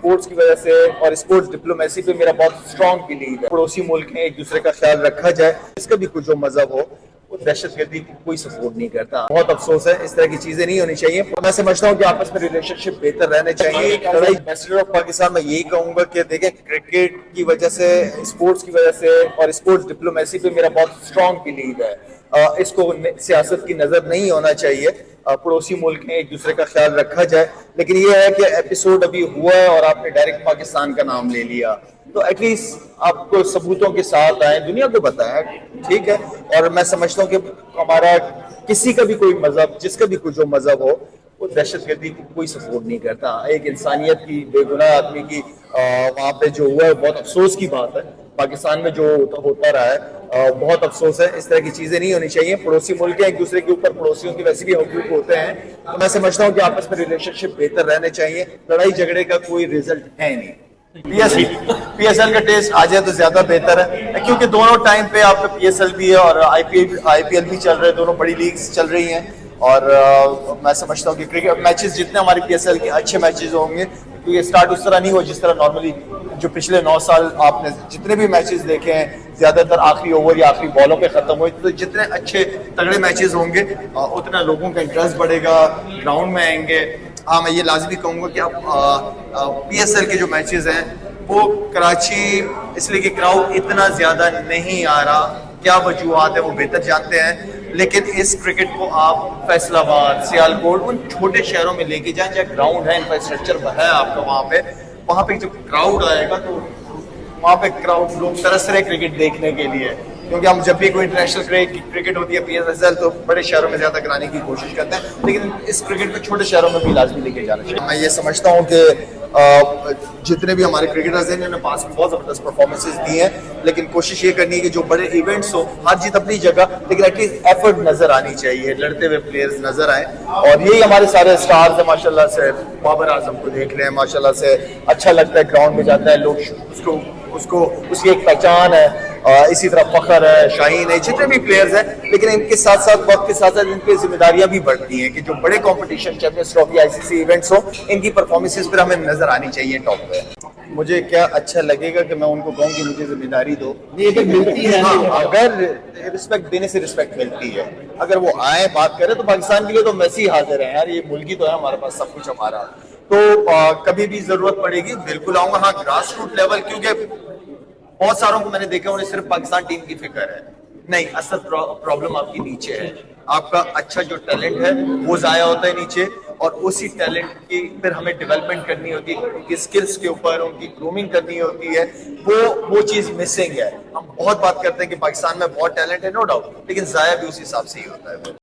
Sports की वजह से और स्पोर्ट्स डिप्लोमेसी पे मेरा बहुत स्ट्रॉन्ग बिलीव है। पड़ोसी मुल्क हैं, एक दूसरे का ख्याल रखा जाए, इसका भी कुछ जो मजहब हो वो दहशतगर्दी की कोई सपोर्ट नहीं करता। बहुत अफसोस है, इस तरह की चीजें नहीं होनी चाहिए। मैं समझता हूँ कि आपस में रिलेशनशिप बेहतर रहने चाहिए। लड़ाई एम्बेसडर ऑफ पाकिस्तान में यही कहूंगा कि देखें, क्रिकेट की वजह से, स्पोर्ट्स की वजह से और स्पोर्ट्स डिप्लोमेसी पे मेरा बहुत स्ट्रॉन्ग बिलीव है। इसको सियासत की नजर नहीं होना चाहिए। पड़ोसी मुल्क हैं, एक दूसरे का ख्याल रखा जाए। लेकिन ये है कि एपिसोड अभी हुआ है और आपने डायरेक्ट पाकिस्तान का नाम ले लिया, तो एटलीस्ट आपको सबूतों के साथ आए, दुनिया को बताया, ठीक है। और मैं समझता हूँ कि हमारा किसी का भी कोई मजहब, जिसका भी कुछ जो मजहब हो, वो दहशतगर्दी की कोई सपोर्ट नहीं करता। एक इंसानियत की, बेगुनाह आदमी की वहाँ पे जो हुआ है, बहुत अफसोस की बात है। पाकिस्तान में जो होता रहा है, बहुत अफसोस है। इस तरह की चीजें नहीं होनी चाहिए। पड़ोसी मुल्क एक दूसरे के ऊपर, पड़ोसियों के वैसे भी हकूक होते हैं। तो मैं समझता हूँ कि आपस में रिलेशनशिप बेहतर रहने चाहिए। लड़ाई झगड़े का कोई रिजल्ट है नहीं। पीएसएल का टेस्ट आ जाए तो ज्यादा बेहतर है, क्योंकि दोनों टाइम पे आपका पीएसएल भी है और आईपीएल भी चल रहे हैं, दोनों बड़ी लीग्स चल रही हैं। और मैं समझता हूँ कि क्रिकेट मैचेस जितने हमारे पीएसएल के अच्छे मैचेस होंगे, क्योंकि स्टार्ट उस तरह नहीं हुआ जिस तरह नॉर्मली जो पिछले 9 साल आपने जितने भी मैचेस देखे हैं, ज्यादातर आखिरी ओवर या आखिरी बॉलों पे खत्म हुए। तो जितने अच्छे तगड़े मैचेस होंगे, उतना लोगों का इंटरेस्ट बढ़ेगा, ग्राउंड में आएंगे। हाँ, मैं ये लाजमी कहूंगा कि आप पीएसएल के जो मैचेस हैं वो कराची, इसलिए कि क्राउड इतना ज्यादा नहीं आ रहा, क्या वजूहत है वो बेहतर जानते हैं। लेकिन इस क्रिकेट को आप फैसलाबाद, सियालकोट, उन छोटे शहरों में लेके जाएं जहाँ ग्राउंड है, इंफ्रास्ट्रक्चर है आपका, वहाँ पे जब क्राउड आएगा तो वहाँ पे क्राउड, लोग तरस रहे क्रिकेट देखने के लिए। क्योंकि हम जब भी कोई इंटरनेशनल क्रिकेट होती है, पीएसएल, तो बड़े शहरों में ज्यादा कराने की कोशिश करते हैं, लेकिन इस क्रिकेट को छोटे शहरों में भी लाजमी लेके जाना चाहिए। मैं ये समझता हूँ कि जितने भी हमारे क्रिकेटर्स हैं, इन्होंने पास में बहुत जबरदस्त परफॉर्मेंसेस दी हैं, लेकिन कोशिश ये करनी है कि जो बड़े इवेंट्स हो, हार जीत अपनी जगह, लेकिन एटलीस्ट एफर्ट नजर आनी चाहिए, लड़ते हुए प्लेयर्स नजर आए। और यही हमारे सारे स्टार्स हैं माशाल्लाह से। बाबर आजम को देख रहे हैं, माशाल्लाह से अच्छा लगता है, ग्राउंड में जाता है, लोग उसको उसकी एक पहचान है। इसी तरह फखर है, शाहीन है, जितने भी प्लेयर्स हैं। लेकिन इनके साथ साथ, वक्त के साथ साथ, इनकी जिम्मेदारियां भी बढ़ती हैं कि जो बड़े competition, champions trophy, ICC events हो, इनकी परफॉर्मेंसेस पर हमें नजर आनी चाहिए टॉप पे। मुझे क्या अच्छा लगेगा कि मैं उनको कहूँ कि मुझे जिम्मेदारी दो, ये तो मिलती है। हाँ, अगर रिस्पेक्ट देने से रिस्पेक्ट मिलती है। अगर वो आए, बात करें, तो पाकिस्तान के लिए तो वैसे ही हाजिर है यार, ये मुल्क ही तो है हमारे पास, सब कुछ हमारा। तो कभी भी जरूरत पड़ेगी बिल्कुल आऊंगा। हाँ, ग्रास रूट लेवल, क्योंकि बहुत सारों को मैंने देखा, उन्हें सिर्फ पाकिस्तान टीम की फिक्र है। नहीं, असल प्रॉब्लम आपकी नीचे है। आपका अच्छा जो टैलेंट है वो जाया होता है नीचे, और उसी टैलेंट की फिर हमें डेवलपमेंट करनी होती है, उनकी स्किल्स के ऊपर उनकी ग्रूमिंग करनी होती है। वो चीज मिसिंग है। हम बहुत बात करते हैं कि पाकिस्तान में बहुत टैलेंट है, नो डाउट, लेकिन जाया भी उस हिसाब से ही होता है।